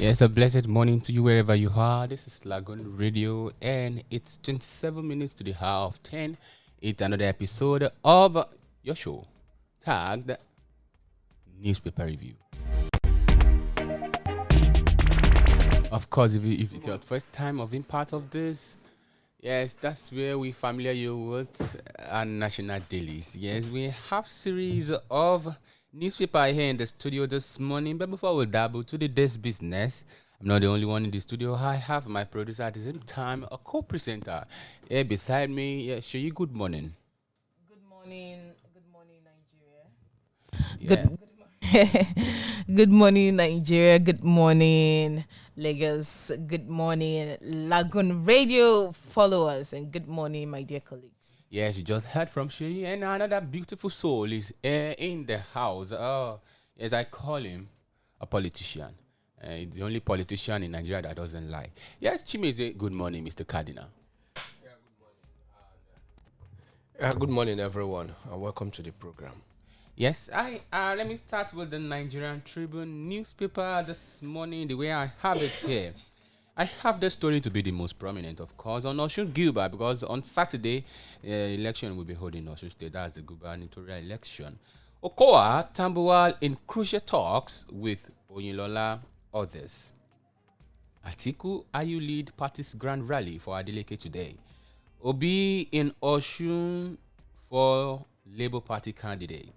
Yes, a blessed morning to you wherever you are. This is Lagoon Radio, and it's 27 minutes to the hour of 10. It's another episode of your show tagged Newspaper Review. Of course, if it's your first time of being part of this, yes, that's where we familiar you with our national dailies. Yes, we have series of newspaper here in the studio this morning. But before we dabble to the day's business, I'm not the only one in the studio. I have my producer at the same time, a co-presenter here beside me. Yeah, Sheyi, good morning. Good morning, Nigeria. Yeah. Good morning, Nigeria. Good morning, Lagos. Good morning, Lagoon Radio followers, and good morning, my dear colleagues. Yes, you just heard from Sheyi, and another beautiful soul is in the house. Oh, yes, I call him a politician. He's the only politician in Nigeria that doesn't lie. Yes, Chimeze, good morning, Mr. Cardinal. Good morning, everyone, and welcome to the program. Yes, I let me start with the Nigerian Tribune newspaper this morning. The way I have it here, I have the story to be the most prominent, of course, on Osun Gilbert because on Saturday, election will be held in Osun State. That's the gubernatorial election. Okowa Tambuwal in crucial talks with Oyinlola others. Atiku Ayu lead party's grand rally for Adeleke today. Obi in Osun for Labour Party candidate.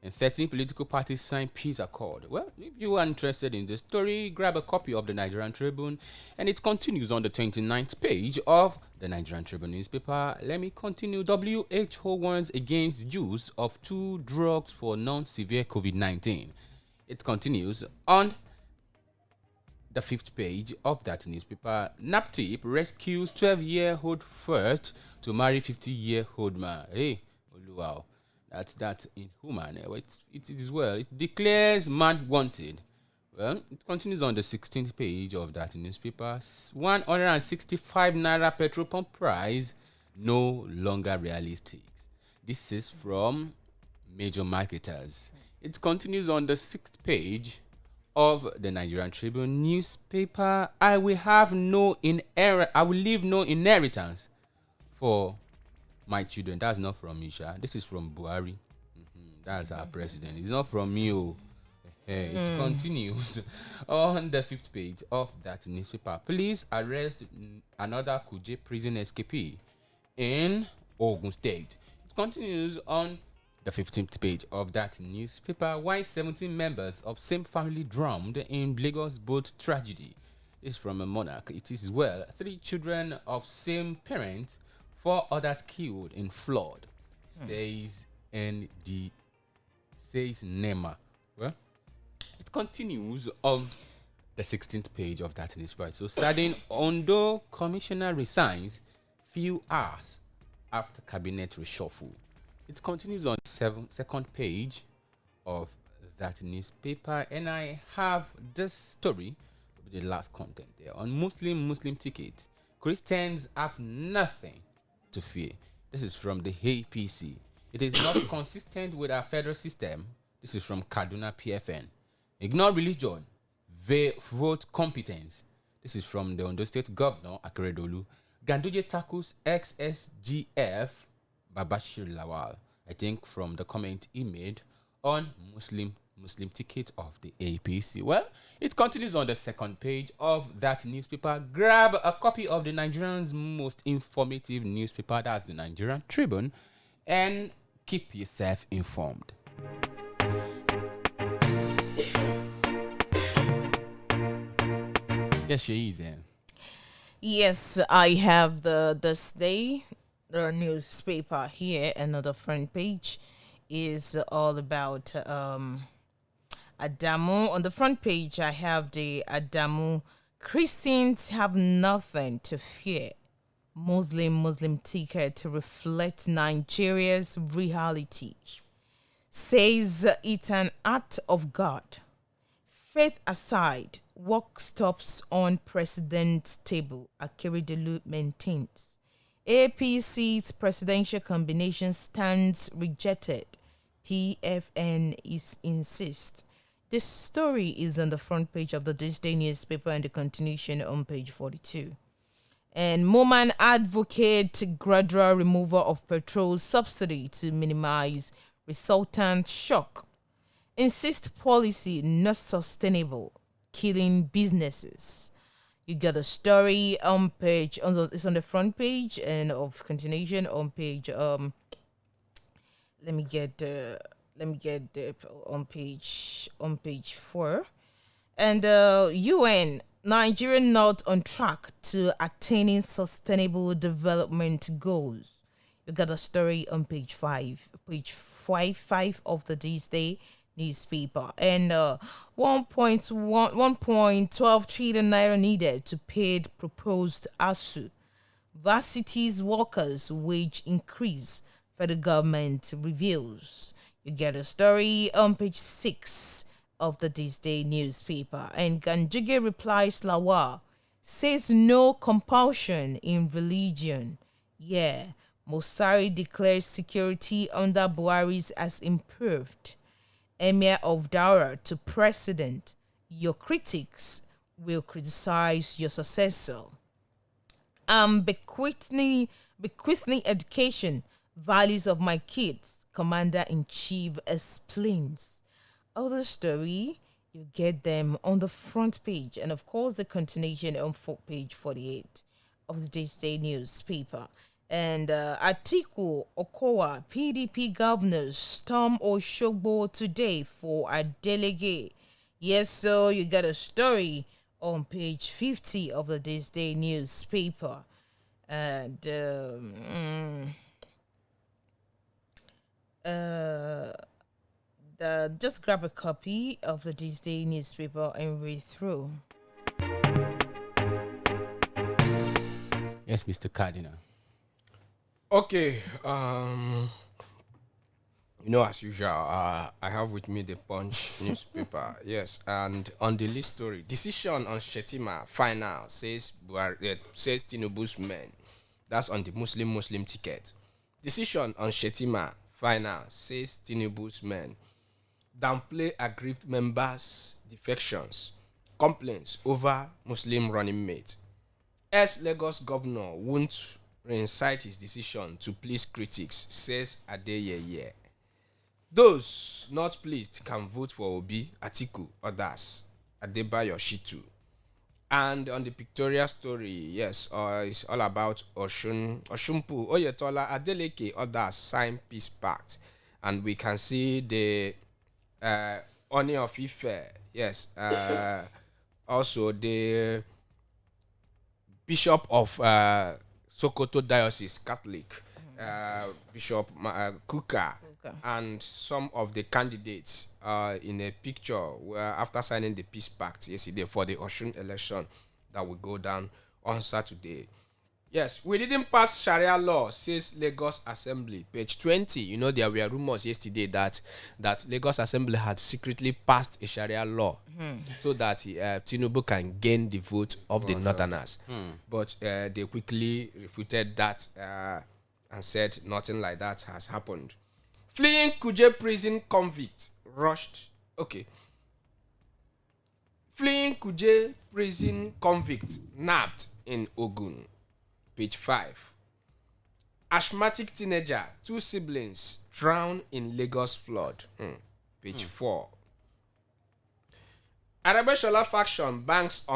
And 13 political parties signed peace accord. Well, if you are interested in this story, grab a copy of the Nigerian Tribune, and it continues on the 29th page of the Nigerian Tribune newspaper. Let me continue. WHO warns against use of two drugs for non-severe COVID-19. It continues on the 5th page of that newspaper. NAPTIP rescues 12-year-old first to marry 50-year-old man. Hey, wow. That's inhuman. It is well. It declares man wanted. Well, it continues on the 16th page of that newspaper. 165 naira petrol pump price no longer realistic. This is from major marketers. It continues on the 6th page of the Nigerian Tribune newspaper. I will leave no inheritance for my children. That's not from Misha. This is from Buhari. That's our president. It's not from me. Oh. It continues on the 5th page of that newspaper. Police arrest another Kuje prison escapee in Ogun State. It continues on the 15th page of that newspaper. Why 17 members of same family drowned in Lagos boat tragedy. This is from a monarch. It is well. 3 children of same parents, 4 others killed in flood. Says ND says NEMA. Well, it continues on the 16th page of that newspaper. So, sudden Ondo commissioner resigns few hours after cabinet reshuffle. It continues on the second page of that newspaper, and I have this story, the last content there on Muslim ticket. Christians have nothing to fear. This is from the APC. It is not consistent with our federal system. This is from Kaduna PFN. Ignore religion, vote competence. This is from the Ondo State Governor Akeredolu. Ganduje tackles XSGF Babashir Lawal. I think from the comment he made on Muslim ticket of the APC. Well, it continues on the second page of that newspaper. Grab a copy of the Nigerian's most informative newspaper, that's the Nigerian Tribune, and keep yourself informed. Yes, she is. Yes, I have this day the newspaper here. Another front page is all about Adamu. On the front page, I have the Adamu. Christians have nothing to fear. Muslim ticket to reflect Nigeria's reality. Says it's an act of God. Faith aside, work stops on president's table, Akeredolu maintains. APC's presidential combination stands rejected. PFN insists. This story is on the front page of the This Day newspaper and the continuation on page 42. And Moman advocate gradual removal of petrol subsidy to minimize resultant shock. Insist policy not sustainable, killing businesses. You got a story on page it's on the front page and of continuation on page let me get the on page 4. And UN Nigeria not on track to attaining sustainable development goals. You got a story on page 5 of the This Day newspaper. And 1.12 trillion naira needed to pay the proposed ASU. Varsities workers wage increase for the government reveals. You get a story on page 6 of the This Day newspaper. And Ganjuge replies Lawal, says no compulsion in religion. Yeah, Mosari declares security under Buhari's has improved. Emir of Daura to President, your critics will criticize your successor. Bequeathing education, values of my kids, Commander-in-Chief explains. Other story, you get them on the front page, and of course the continuation on page 48 of the This Day newspaper. And Atiku Okowa, PDP governors storm Oshogbo today for a delegate. Yes, so you got a story on page 50 of the This Day newspaper. And just grab a copy of the This Day newspaper and read through. Yes, Mr. Cardinal. Okay. As usual, I have with me the Punch newspaper. Yes, and on the list story, decision on Shetima final says Tinubu's men. That's on the Muslim ticket. Decision on Shetima final says Tinubu's men. Downplay aggrieved members' defections, complaints over Muslim running mate. Lagos governor won't reincite his decision to please critics, says Adeyeye. Those not pleased can vote for Obi, Atiku, others, Adebayo Shitu. And on the pictorial story, yes, it's all about Oshunpu, Oyetola, Adeleke, others sign peace pact. And we can see the Oni of Ife, yes, also the Bishop of Sokoto Diocese, Catholic, Bishop Kuka, and some of the candidates in a picture where after signing the peace pact yesterday for the Oshun election that will go down on Saturday. Yes, we didn't pass Sharia law, says Lagos Assembly. Page 20. There were rumors yesterday that Lagos Assembly had secretly passed a Sharia law so that Tinubu can gain the vote of the Northerners. But they quickly refuted that and said nothing like that has happened. Fleeing Kuje prison convict rushed. Okay. Fleeing Kuje prison convict nabbed in Ogun. Page 5. Asthmatic teenager, 2 siblings drown in Lagos flood. Page 4. Arabeshola faction banks